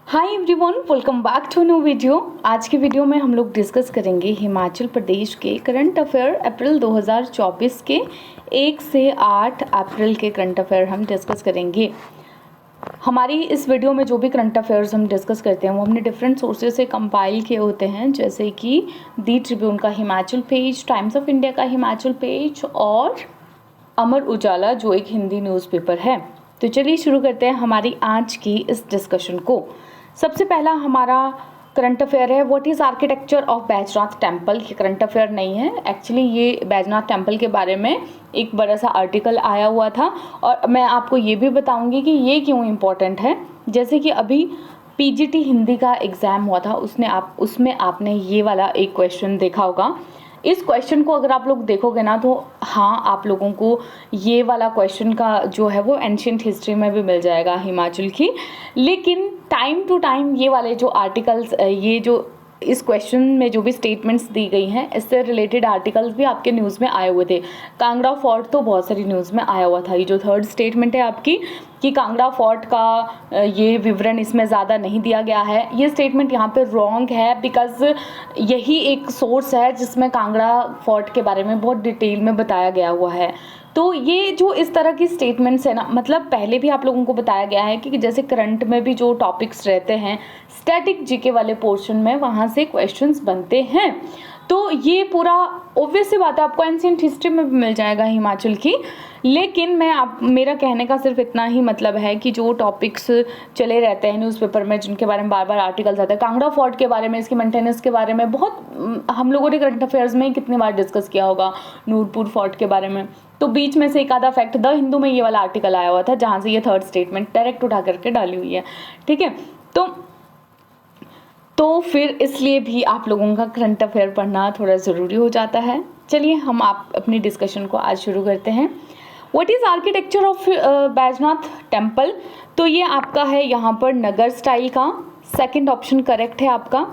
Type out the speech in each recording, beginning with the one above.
Hi everyone, welcome back to new video. आज की video में हम लोग डिस्कस करेंगे हिमाचल प्रदेश के करंट अफेयर अप्रैल 2024 के 1 से 8 अप्रैल के करंट अफेयर हम डिस्कस करेंगे। हमारी इस वीडियो में जो भी करंट अफेयर्स हम डिस्कस करते हैं वो हमने डिफरेंट सोर्सेज से कंपाइल किए होते हैं, जैसे कि दी ट्रिब्यून का Himachal page, times of India का हिमाचल पेज और अमर उजाला जो एक हिंदी न्यूज़पेपर है। तो चलिए शुरू करते हैं हमारी आज की इस डिस्कशन को। सबसे पहला हमारा करंट अफेयर है, what is architecture of Baijnath temple. ये करंट अफेयर नहीं है, एक्चुअली ये बैजनाथ टेम्पल के बारे में एक बड़ा सा आर्टिकल आया हुआ था और मैं आपको ये भी बताऊंगी कि ये क्यों इम्पोर्टेंट है। जैसे कि अभी पीजीटी हिंदी का एग्ज़ाम हुआ था, उसमें आपने ये वाला एक क्वेश्चन देखा होगा। इस क्वेश्चन को अगर आप लोग देखोगे ना तो हाँ, आप लोगों को ये वाला क्वेश्चन का जो है वो एंशिएंट हिस्ट्री में भी मिल जाएगा हिमाचल की। लेकिन टाइम टू टाइम ये वाले जो आर्टिकल्स, ये जो इस क्वेश्चन में जो भी स्टेटमेंट्स दी गई हैं, इससे रिलेटेड आर्टिकल्स भी आपके न्यूज़ में आए हुए थे। कांगड़ा फोर्ट तो बहुत सारी न्यूज़ में आया हुआ था। ये जो थर्ड स्टेटमेंट है आपकी कि कांगड़ा फोर्ट का ये विवरण इसमें ज़्यादा नहीं दिया गया है, ये स्टेटमेंट यहाँ पे रॉन्ग है, बिकॉज़ यही एक सोर्स है जिसमें कांगड़ा फोर्ट के बारे में बहुत डिटेल में बताया गया हुआ है। तो ये जो इस तरह की स्टेटमेंट्स है ना, मतलब पहले भी आप लोगों को बताया गया है कि जैसे करंट में भी जो टॉपिक्स रहते हैं स्टैटिक जीके वाले पोर्शन में, वहाँ से क्वेश्चंस बनते हैं। तो ये पूरा ऑब्वियस सी बात है, आपको एंशिएंट हिस्ट्री में भी मिल जाएगा हिमाचल की। लेकिन मेरा कहने का सिर्फ इतना ही मतलब है कि जो टॉपिक्स चले रहते हैं न्यूज़पेपर में, जिनके बारे में बार बार आर्टिकल्स आते हैं, कांगड़ा फोर्ट के बारे में, इसकी मेंटेनेंस के बारे में बहुत हम लोगों ने करंट अफेयर्स में कितनी बार डिस्कस किया होगा, नूरपुर फोर्ट के बारे में। तो बीच में से एक आधा फैक्ट द हिंदू में ये वाला आर्टिकल आया हुआ था जहाँ से ये थर्ड स्टेटमेंट डायरेक्ट उठा करके डाली हुई है, ठीक है। तो फिर इसलिए भी आप लोगों का करंट अफेयर पढ़ना थोड़ा ज़रूरी हो जाता है। चलिए हम अपनी डिस्कशन को आज शुरू करते हैं। What is architecture of Baijnath temple. तो ये आपका है यहाँ पर नगर स्टाइल का, सेकंड ऑप्शन करेक्ट है आपका,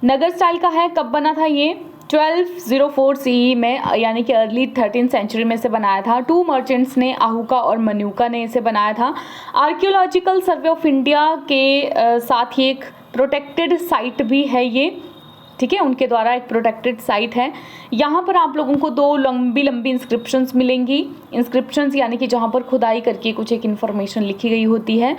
नगर स्टाइल का है। कब बना था ये? 1204 CE में, यानी कि अर्ली 13th सेंचुरी में से बनाया था। टू मर्चेंट्स ने, आहूका और मन्यूका ने इसे बनाया था। आर्कियोलॉजिकल सर्वे ऑफ इंडिया के साथ ही एक प्रोटेक्टेड साइट भी है ये, ठीक है, उनके द्वारा एक प्रोटेक्टेड साइट है। यहाँ पर आप लोगों को दो लंबी लंबी इंस्क्रिप्शंस मिलेंगी। इंस्क्रिप्शंस यानी कि जहाँ पर खुदाई करके कुछ एक इन्फॉर्मेशन लिखी गई होती है,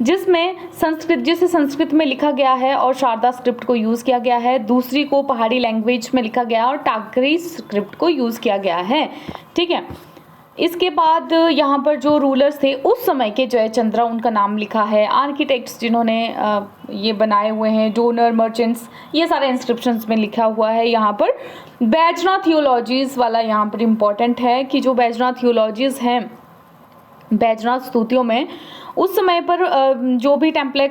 जिसे संस्कृत में लिखा गया है और शारदा स्क्रिप्ट को यूज़ किया गया है। दूसरी को पहाड़ी लैंग्वेज में लिखा गया और टाकरी स्क्रिप्ट को यूज़ किया गया है, ठीक है। इसके बाद यहाँ पर जो रूलर्स थे उस समय के, जयचंद्रा उनका नाम लिखा है। आर्किटेक्ट्स जिन्होंने ये बनाए हुए हैं, डोनर, मर्चेंट्स, ये सारे इंस्क्रिप्शंस में लिखा हुआ है। यहाँ पर बैजनाथ थियोलॉजीज़ वाला यहाँ पर इम्पॉर्टेंट है कि जो बैजनाथ थियोलॉजीज़ हैं, बैजनाथ स्तुतियों में उस समय पर जो भी टेम्पल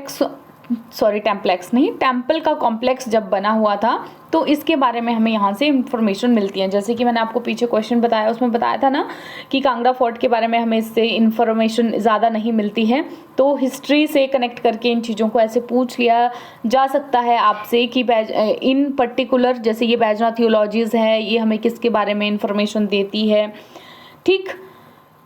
का कॉम्प्लेक्स जब बना हुआ था, तो इसके बारे में हमें यहाँ से इंफॉर्मेशन मिलती है। जैसे कि मैंने आपको पीछे क्वेश्चन बताया, उसमें बताया था ना कि कांगड़ा फोर्ट के बारे में हमें इससे इंफॉर्मेशन ज़्यादा नहीं मिलती है, तो हिस्ट्री से कनेक्ट करके इन चीज़ों को ऐसे पूछ लिया जा सकता है आपसे कि इन पर्टिकुलर, जैसे ये बैजनाथ थियोलॉजीज़ है, ये हमें किसके बारे में इंफॉर्मेशन देती है, ठीक।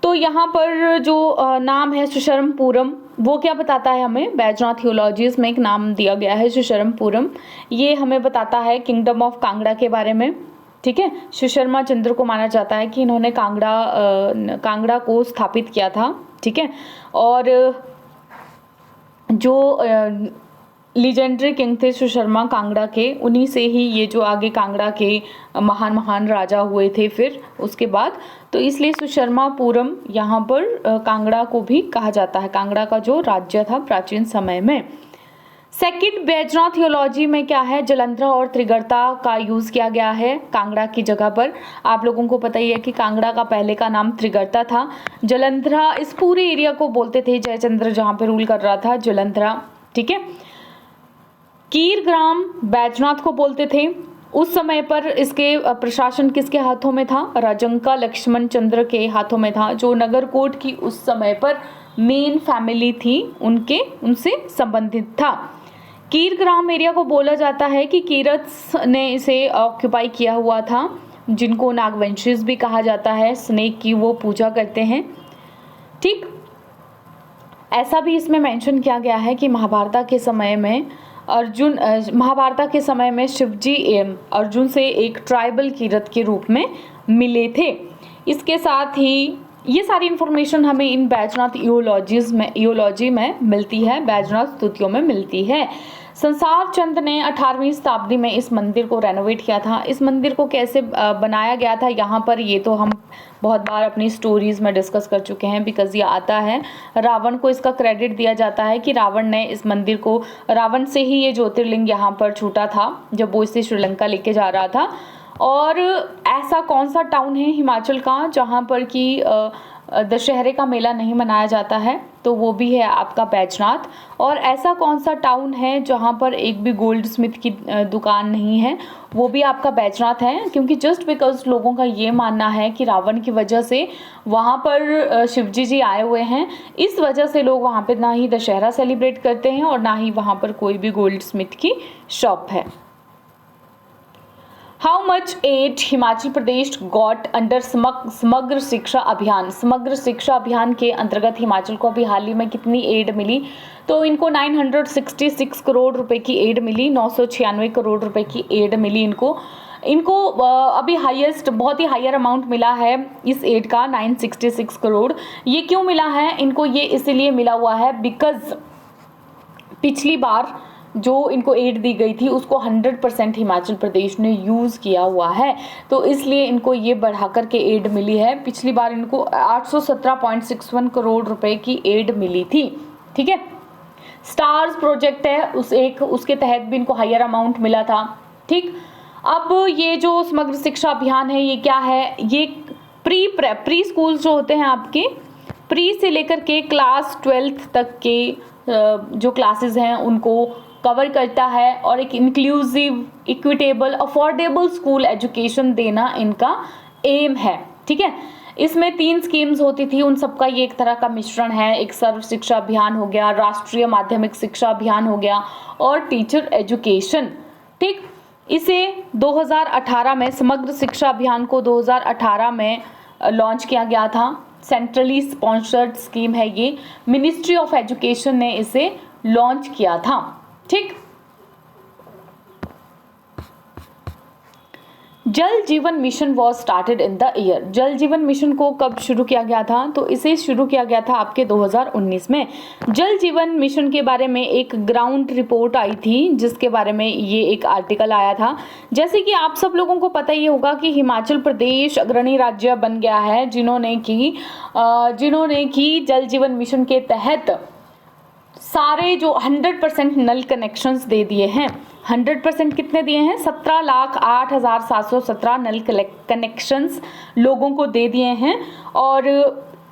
तो यहाँ पर जो नाम है सुशर्मपुरम, वो क्या बताता है हमें? बैजनाथ थियोलॉजीज़ में एक नाम दिया गया है सुशर्मपुरम, ये हमें बताता है किंगडम ऑफ कांगड़ा के बारे में, ठीक है। सुशर्मा चंद्र को माना जाता है कि इन्होंने कांगड़ा को स्थापित किया था, ठीक है। और जो लीजेंडरी किंग थे सुशर्मा कांगड़ा के, उन्हीं से ही ये जो आगे कांगड़ा के महान राजा हुए थे फिर उसके बाद, तो इसलिए सुशर्मापुरम यहाँ पर कांगड़ा को भी कहा जाता है, कांगड़ा का जो राज्य था प्राचीन समय में। सेकंड, बैजनाथ थियोलॉजी में क्या है? जलंधरा और त्रिगर्ता का यूज़ किया गया है कांगड़ा की जगह पर। आप लोगों को पता ही है कि कांगड़ा का पहले का नाम त्रिगर्ता था। जलंधरा इस पूरे एरिया को बोलते थे, जयचंद्र जहाँ पे रूल कर रहा था, जलंधरा, ठीक है। कीरग्राम बैजनाथ को बोलते थे। उस समय पर इसके प्रशासन किसके हाथों में था? राजंका लक्ष्मण चंद्र के हाथों में था, जो नगरकोट की उस समय पर मेन फैमिली थी उनसे संबंधित था। कीरग्राम एरिया को बोला जाता है कि कीरत्स ने इसे ऑक्यूपाई किया हुआ था, जिनको नागवंशीज भी कहा जाता है, स्नेक की वो पूजा करते हैं, ठीक। ऐसा भी इसमें मेंशन किया गया है कि महाभारत के समय में शिवजी अर्जुन से एक ट्राइबल कीरत के रूप में मिले थे। इसके साथ ही ये सारी इन्फॉर्मेशन हमें इन बैजनाथ ईओलॉजी में मिलती है, बैजनाथ स्तुतियों में मिलती है। संसार चंद ने 18वीं शताब्दी में इस मंदिर को रेनोवेट किया था। इस मंदिर को कैसे बनाया गया था यहाँ पर, ये तो हम बहुत बार अपनी स्टोरीज में डिस्कस कर चुके हैं, बिकॉज ये आता है, रावण को इसका क्रेडिट दिया जाता है कि रावण ने इस मंदिर को, रावण से ही ये ज्योतिर्लिंग यहाँ पर छूटा था जब वो इसे श्रीलंका लेके जा रहा था। और ऐसा कौन सा टाउन है हिमाचल का जहाँ पर कि दशहरे का मेला नहीं मनाया जाता है, तो वो भी है आपका बैजनाथ। और ऐसा कौन सा टाउन है जहाँ पर एक भी गोल्ड स्मिथ की दुकान नहीं है, वो भी आपका बैजनाथ है। क्योंकि जस्ट बिकॉज लोगों का ये मानना है कि रावण की वजह से वहाँ पर शिवजी जी आए हुए हैं, इस वजह से लोग वहाँ पे ना ही दशहरा सेलिब्रेट करते हैं और ना ही वहाँ पर कोई भी गोल्ड स्मिथ की शॉप है। How much aid Himachal Pradesh got under Samagra Shiksha अभियान। समग्र शिक्षा अभियान के अंतर्गत हिमाचल को अभी हाल ही में कितनी एड मिली, तो इनको 966 करोड़ रुपए की एड मिली, 996 करोड़ रुपए की एड मिली इनको अभी हाईएस्ट, बहुत ही हायर अमाउंट मिला है इस एड का, 966 करोड़। ये क्यों मिला है इनको, ये इसीलिए मिला हुआ है बिकॉज पिछली बार जो इनको एड दी गई थी उसको 100% हिमाचल प्रदेश ने यूज़ किया हुआ है, तो इसलिए इनको ये बढ़ा कर के एड मिली है। पिछली बार इनको 817.61 करोड़ रुपए की एड मिली थी। ठीक है, स्टार्स प्रोजेक्ट है उसके तहत भी इनको हायर अमाउंट मिला था। ठीक, अब ये जो समग्र शिक्षा अभियान है ये क्या है, ये प्री स्कूल जो होते हैं आपके, प्री से लेकर के क्लास 12th तक के जो क्लासेस हैं उनको कवर करता है और एक inclusive, equitable, affordable school education देना इनका एम है। ठीक है, इसमें 3 स्कीम्स होती थी, उन सबका ये एक तरह का मिश्रण है। एक सर्व शिक्षा अभियान हो गया, राष्ट्रीय माध्यमिक शिक्षा अभियान हो गया और टीचर एजुकेशन। ठीक, इसे 2018 में, समग्र शिक्षा अभियान को 2018 में लॉन्च किया गया था। सेंट्रली स्पॉन्सर्ड स्कीम है ये, मिनिस्ट्री ऑफ एजुकेशन ने इसे लॉन्च किया था। ठीक, जल Jeevan mission was started in the year. जल जीवन मिशन को कब शुरू किया गया था, तो इसे शुरू किया गया था आपके 2019 में। जल जीवन मिशन के बारे में एक ग्राउंड रिपोर्ट आई थी जिसके बारे में ये एक आर्टिकल आया था। जैसे कि आप सब लोगों को पता ही होगा कि हिमाचल प्रदेश अग्रणी राज्य बन गया है जिन्होंने की जल जीवन मिशन के तहत सारे जो 100% नल कनेक्शंस दे दिए हैं। 100% कितने दिए हैं, 17,08,717 नल कनेक्शंस लोगों को दे दिए हैं। और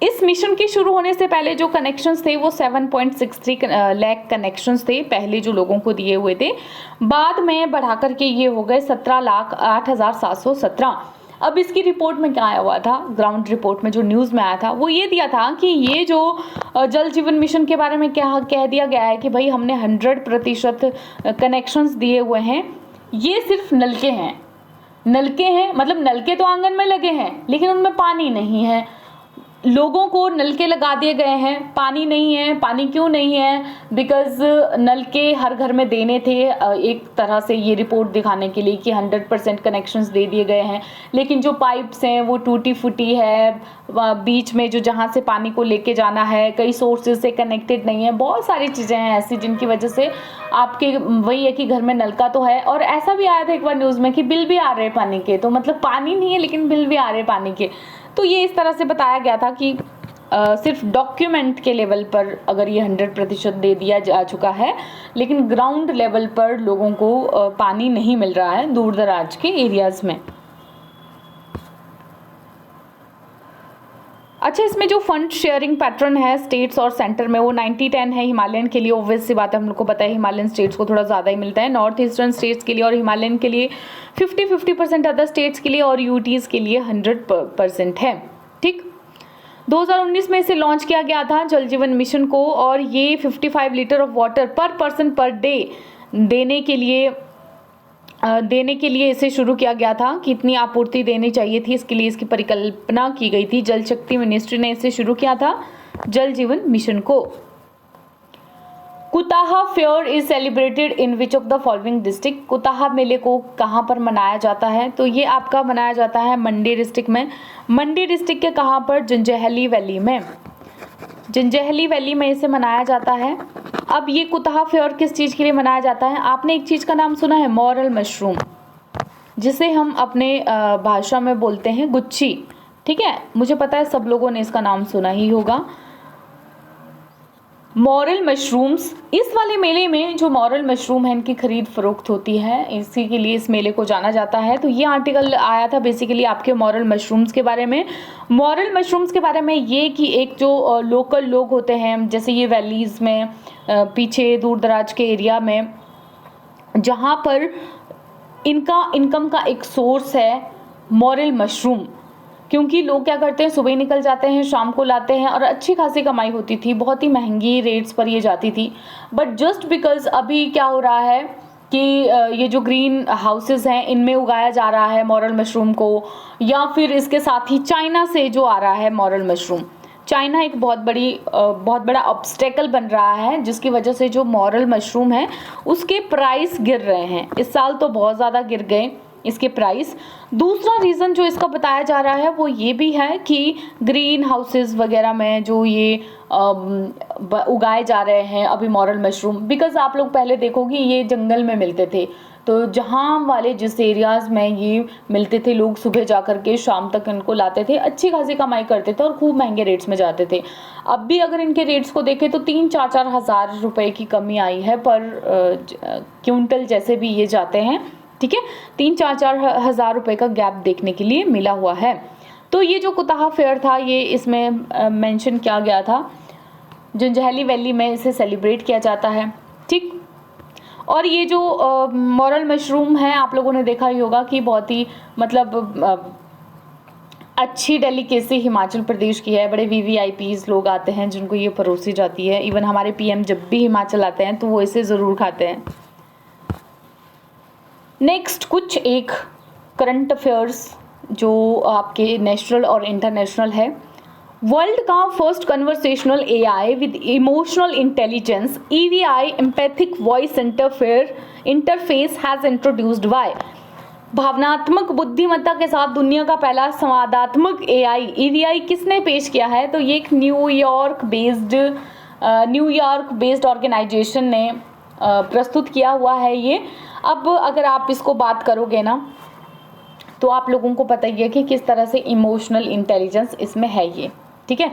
इस मिशन के शुरू होने से पहले जो कनेक्शंस थे वो 7.63 लाख कनेक्शंस थे पहले जो लोगों को दिए हुए थे, बाद में बढ़ा करके ये हो गए 17,08,717। अब इसकी रिपोर्ट में क्या आया हुआ था, ग्राउंड रिपोर्ट में जो न्यूज़ में आया था वो ये दिया था कि ये जो जल जीवन मिशन के बारे में क्या कह दिया गया है कि भाई हमने 100% कनेक्शंस दिए हुए हैं, ये सिर्फ नलके हैं। मतलब नलके तो आंगन में लगे हैं लेकिन उनमें पानी नहीं है। लोगों को नलके लगा दिए गए हैं, पानी नहीं है। पानी क्यों नहीं है, बिकॉज नलके हर घर में देने थे, एक तरह से ये रिपोर्ट दिखाने के लिए कि 100% कनेक्शंस दे दिए गए हैं, लेकिन जो पाइप्स हैं वो टूटी फूटी है, बीच में जो जहाँ से पानी को लेके जाना है कई सोर्सेज से कनेक्टेड नहीं है। बहुत सारी चीज़ें हैं ऐसी जिनकी वजह से आपके वही है कि घर में नलका तो है। और ऐसा भी आया था एक बार न्यूज़ में कि बिल भी आ रहे हैं पानी के, तो मतलब पानी नहीं है लेकिन बिल भी आ रहे हैं पानी के। तो ये इस तरह से बताया गया था कि सिर्फ डॉक्यूमेंट के लेवल पर अगर ये 100% दे दिया जा चुका है, लेकिन ग्राउंड लेवल पर लोगों को पानी नहीं मिल रहा है दूर दराज के एरियाज़ में। अच्छा, इसमें जो फंड शेयरिंग पैटर्न है स्टेट्स और सेंटर में वो 90-10 है। हिमालयन के लिए ऑब्वियस सी बात है, हम लोग को पता है हिमालयन स्टेट्स को थोड़ा ज़्यादा ही मिलता है, नॉर्थ ईस्टर्न स्टेट्स के लिए और हिमालयन के लिए 50-50%, अदर स्टेट्स के लिए और यूटीज़ के लिए 100% है। ठीक, 2019 में इसे लॉन्च किया गया था जल जीवन मिशन को, और ये 55 लीटर ऑफ वाटर पर पर्सन पर डे देने के लिए इसे शुरू किया गया था कि इतनी आपूर्ति देनी चाहिए थी, इसके लिए इसकी परिकल्पना की गई थी। जल शक्ति मिनिस्ट्री ने इसे शुरू किया था जल जीवन मिशन को। Kutaha fair is celebrated in which of the following district. Kutaha मेले को कहाँ पर मनाया जाता है? तो ये आपका मनाया जाता है मंडी डिस्ट्रिक्ट में। मंडी डिस्ट्रिक्ट के कहाँ पर? जंजैहली वैली में। जंजैहली वैली में इसे मनाया जाता है। अब ये कुताहा फेयर किस चीज़ के लिए मनाया जाता है? आपने एक चीज़ का नाम सुना है, मॉरल मशरूम, जिसे हम अपने भाषा में बोलते हैं गुच्छी। ठीक है, मुझे पता है सब लोगों ने इसका नाम सुना ही होगा, मॉरल मशरूम्स। इस वाले मेले में जो मॉरल मशरूम है इनकी खरीद फरोख्त होती है, इसी के लिए इस मेले को जाना जाता है। तो ये आर्टिकल आया था बेसिकली आपके मॉरल मशरूम्स के बारे में। मॉरल मशरूम्स के बारे में ये कि एक जो लोकल लोग होते हैं, जैसे ये वैलीज़ में पीछे दूर दराज के एरिया में, जहाँ पर इनका इनकम का एक सोर्स है मॉरल मशरूम, क्योंकि लोग क्या करते हैं, सुबह निकल जाते हैं, शाम को लाते हैं, और अच्छी खासी कमाई होती थी, बहुत ही महंगी रेट्स पर ये जाती थी। बट जस्ट बिकॉज अभी क्या हो रहा है कि ये जो ग्रीन हाउसेस हैं इनमें उगाया जा रहा है मॉरल मशरूम को, या फिर इसके साथ ही चाइना से जो आ रहा है मॉरल मशरूम, चाइना एक बहुत बड़ा ऑब्स्टेकल बन रहा है, जिसकी वजह से जो मॉरल मशरूम है उसके प्राइस गिर रहे हैं। इस साल तो बहुत ज़्यादा गिर गए इसके प्राइस। दूसरा रीज़न जो इसका बताया जा रहा है वो ये भी है कि ग्रीन हाउसेस वगैरह में जो ये उगाए जा रहे हैं अभी मॉरल मशरूम, बिकॉज़ आप लोग पहले देखोगे ये जंगल में मिलते थे, तो जहाँ वाले जिस एरियाज़ में ये मिलते थे लोग सुबह जा कर के शाम तक इनको लाते थे, अच्छी खासी कमाई करते थे और खूब महंगे रेट्स में जाते थे। अब भी अगर इनके रेट्स को देखें तो 3-4 हज़ार रुपये की कमी आई है पर क्विंटल जैसे भी ये जाते हैं। ठीक है, 3-4 हज़ार रुपये का गैप देखने के लिए मिला हुआ है। तो ये जो कुताहा फेयर था ये इसमें मेंशन किया गया था, जंजैहली वैली में इसे सेलिब्रेट किया जाता है। ठीक, और ये जो मॉरल मशरूम है आप लोगों ने देखा ही होगा कि बहुत ही मतलब अच्छी डेलिकेसी हिमाचल प्रदेश की है। बड़े VVIPs लोग आते हैं जिनको ये परोसी जाती है। इवन हमारे PM जब भी हिमाचल आते हैं तो वो इसे ज़रूर खाते हैं। नेक्स्ट कुछ एक करंट अफेयर्स जो आपके नेशनल और इंटरनेशनल है। वर्ल्ड का first conversational AI with emotional intelligence EVI empathic voice interface has introduced by. भावनात्मक बुद्धिमत्ता के साथ दुनिया का पहला संवादात्मक AI EVI किसने पेश किया है? तो ये एक न्यूयॉर्क बेस्ड ऑर्गेनाइजेशन ने प्रस्तुत किया हुआ है ये। अब अगर आप इसको बात करोगे ना तो आप लोगों को पता ही है कि किस तरह से इमोशनल इंटेलिजेंस इसमें है ये। ठीक है,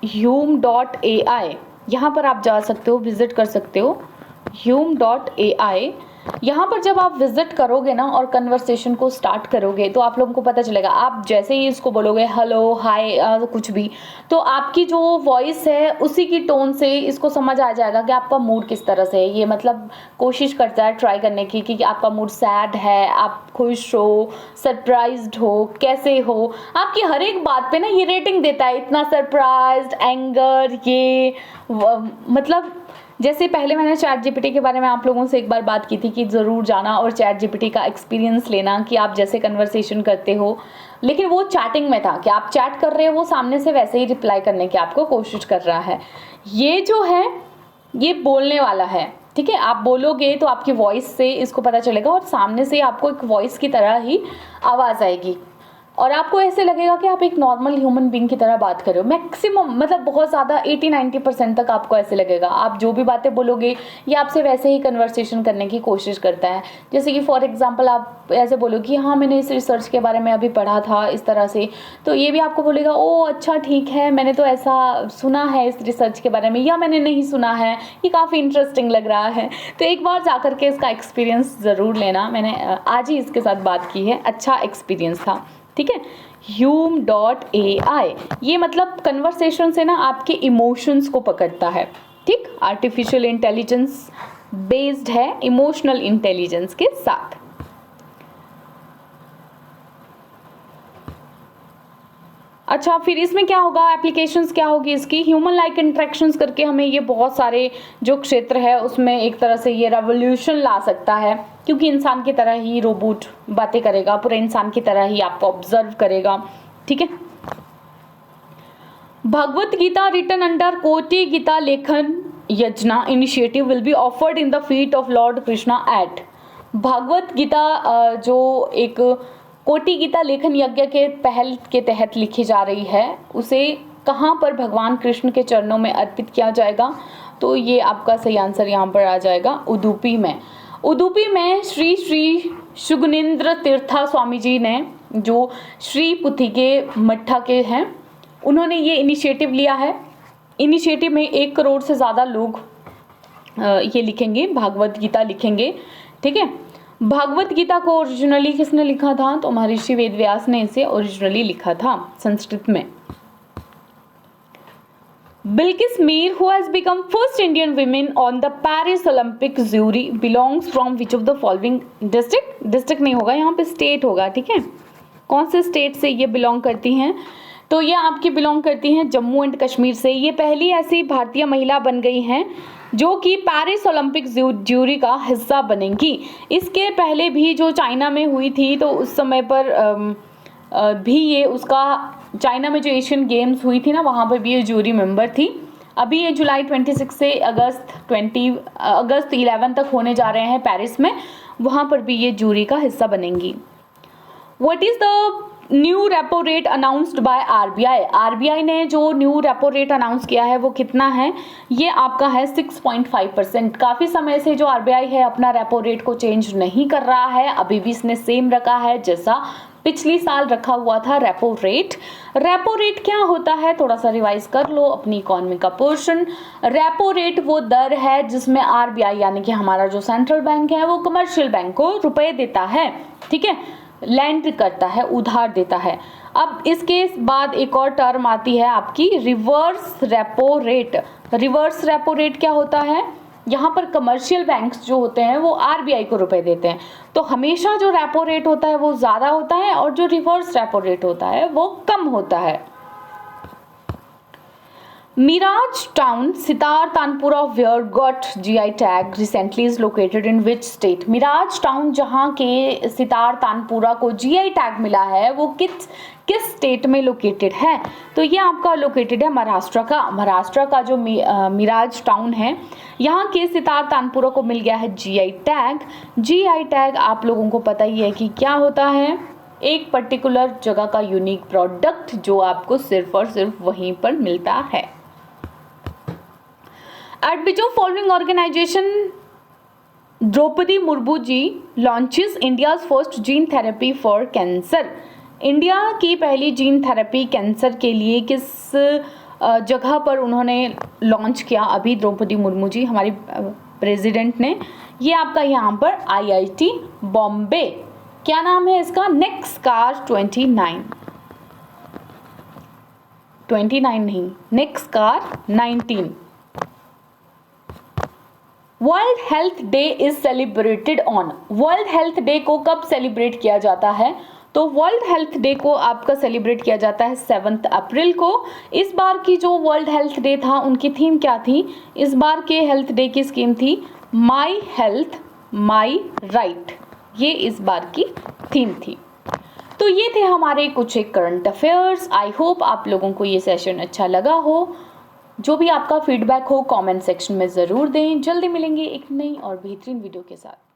hume.ai यहाँ पर आप जा सकते हो, विजिट कर सकते हो hume.ai। यहाँ पर जब आप विजिट करोगे ना और कन्वर्सेशन को स्टार्ट करोगे तो आप लोगों को पता चलेगा, आप जैसे ही इसको बोलोगे हेलो हाय कुछ भी, तो आपकी जो वॉइस है उसी की टोन से इसको समझ आ जाएगा कि आपका मूड किस तरह से है। ये मतलब कोशिश करता है ट्राई करने की कि आपका मूड सैड है, आप खुश हो, सरप्राइज्ड हो, कैसे हो, आपकी हर एक बात पे ना ये रेटिंग देता है, इतना सरप्राइज्ड, एंगर, ये मतलब जैसे पहले मैंने ChatGPT के बारे में आप लोगों से एक बार बात की थी कि ज़रूर जाना और ChatGPT का एक्सपीरियंस लेना कि आप जैसे कन्वर्सेशन करते हो, लेकिन वो चैटिंग में था कि आप चैट कर रहे हो, वो सामने से वैसे ही रिप्लाई करने की आपको कोशिश कर रहा है। ये जो है ये बोलने वाला है। ठीक है, आप बोलोगे तो आपकी वॉइस से इसको पता चलेगा और सामने से आपको एक वॉइस की तरह ही आवाज़ आएगी और आपको ऐसे लगेगा कि आप एक नॉर्मल ह्यूमन बीइंग की तरह बात कर रहे हो। मैक्सिमम मतलब बहुत ज़्यादा 80-90% तक आपको ऐसे लगेगा। आप जो भी बातें बोलोगे ये आपसे वैसे ही कन्वर्सेशन करने की कोशिश करता है। जैसे कि फॉर एग्जांपल आप ऐसे बोलोगे कि हाँ मैंने इस रिसर्च के बारे में अभी पढ़ा था इस तरह से, तो ये भी आपको बोलेगा ओ अच्छा ठीक है, मैंने तो ऐसा सुना है इस रिसर्च के बारे में, या मैंने नहीं सुना है, ये काफ़ी इंटरेस्टिंग लग रहा है। तो एक बार जा कर के इसका एक्सपीरियंस ज़रूर लेना। मैंने आज ही इसके साथ बात की है, अच्छा एक्सपीरियंस था। ठीक है, hume.ai ये मतलब कन्वर्सेशन से ना आपके इमोशंस को पकड़ता है। ठीक, आर्टिफिशियल इंटेलिजेंस बेस्ड है इमोशनल इंटेलिजेंस के साथ। अच्छा, फिर इसमें क्या होगा, एप्लीकेशंस क्या होगी इसकी, ह्यूमन लाइक इंटरेक्शंस करके हमें ये बहुत सारे जो क्षेत्र है उसमें एक तरह से ये रेवोल्यूशन ला सकता है, क्योंकि इंसान की तरह ही रोबोट बातें करेगा, पूरे इंसान की तरह ही आपको ऑब्जर्व करेगा। ठीक है, भगवत गीता रिटन अंडर कोटि Geeta Lekhan Yajna initiative will be offered in the feet of lord Krishna at. Bhagavad Gita जो एक कोटि गीता लेखन यज्ञ के पहल के तहत लिखी जा रही है, उसे कहाँ पर भगवान कृष्ण के चरणों में अर्पित किया जाएगा? तो ये आपका सही आंसर यहाँ पर आ जाएगा उदुपी में। उदुपी में श्री श्री शुगनिंद्र तीर्था स्वामी जी ने, जो श्री पुथी के मट्ठा के हैं, उन्होंने ये इनिशिएटिव लिया है। इनिशिएटिव में 1 करोड़ से ज़्यादा लोग ये लिखेंगे, भागवत गीता लिखेंगे। ठीक है, भागवत गीता को ओरिजिनली किसने लिखा था? तो महर्षि वेदव्यास ने इसे ओरिजिनली लिखा था संस्कृत में। Bilkis Mir, who has become first Indian woman on the Paris Olympic jury, belongs from which of the following district? District नहीं होगा यहाँ पे, स्टेट होगा। ठीक है, कौन से स्टेट से ये बिलोंग करती हैं? तो ये आपकी बिलोंग करती हैं जम्मू एंड कश्मीर से। ये पहली ऐसी भारतीय महिला बन गई हैं जो कि पेरिस ओलंपिक ज्यूरी का हिस्सा बनेंगी। इसके पहले भी जो चाइना में हुई थी, तो उस समय पर भी ये उसका चाइना में जो एशियन गेम्स हुई थी ना, वहाँ पर भी ये जूरी मेंबर थी। अभी ये जुलाई 26 से अगस्त 11 तक होने जा रहे हैं पेरिस में, वहाँ पर भी ये जूरी का हिस्सा बनेंगी। What is the new repo rate announced by RBI? RBI ने जो न्यू रेपो रेट अनाउंस किया है वो कितना है? ये आपका है 6.5%। काफ़ी समय से जो आरबीआई है अपना रेपो रेट को चेंज नहीं कर रहा है, अभी भी इसने सेम रखा है जैसा पिछली साल रखा हुआ था रेपो रेट। रेपो रेट क्या होता है? थोड़ा सा रिवाइज कर लो अपनी इकोनॉमी का पोर्शन। रेपो रेट वो दर है जिसमें आरबीआई यानी कि हमारा जो सेंट्रल बैंक है वो कमर्शियल बैंक को रुपए देता है। ठीक है, लैंड करता है, उधार देता है। अब इसके बाद एक और टर्म आती है आपकी reverse repo rate. Reverse repo rate क्या होता है? यहाँ पर कमर्शियल बैंक्स जो होते हैं वो आरबीआई को रुपए देते हैं, तो हमेशा जो रेपो रेट होता है वो ज़्यादा होता है और जो रिवर्स रेपो रेट होता है वो कम होता है। Miraj town, sitar tanpura where got GI tag recently is located in which state? Miraj town जहाँ के सितार तानपुरा को जीआई टैग मिला है वो किस स्टेट में लोकेटेड है? तो ये आपका लोकेटेड है महाराष्ट्र का। महाराष्ट्र का जो मिराज टाउन है, यहाँ के सितार तानपुरा को मिल गया है जीआई टैग। जीआई टैग आप लोगों को पता ही है कि क्या होता है, एक पर्टिकुलर जगह का यूनिक प्रोडक्ट जो आपको सिर्फ और सिर्फ वहीं पर मिलता है। At which of following organization Draupadi Murmu ji launches India's first gene therapy for cancer? India की पहली जीन थेरेपी कैंसर के लिए किस जगह पर उन्होंने लॉन्च किया? अभी द्रौपदी मुर्मू जी हमारी प्रेसिडेंट ने, ये आपका यहाँ पर आईआईटी बॉम्बे। क्या नाम है इसका? नेक्सकार 29 नहीं, नेक्सकार 19। World health day is celebrated on? World health day को कब सेलिब्रेट किया जाता है? तो वर्ल्ड हेल्थ डे को आपका सेलिब्रेट किया जाता है 7 अप्रैल को। इस बार की जो वर्ल्ड हेल्थ डे था उनकी थीम क्या थी? इस बार के हेल्थ डे की स्कीम थी माई हेल्थ माई राइट, ये इस बार की थीम थी। तो ये थे हमारे कुछ एक करंट अफेयर्स। आई होप आप लोगों को ये सेशन अच्छा लगा हो। जो भी आपका फीडबैक हो कमेंट सेक्शन में ज़रूर दें। जल्दी मिलेंगे एक नई और बेहतरीन वीडियो के साथ।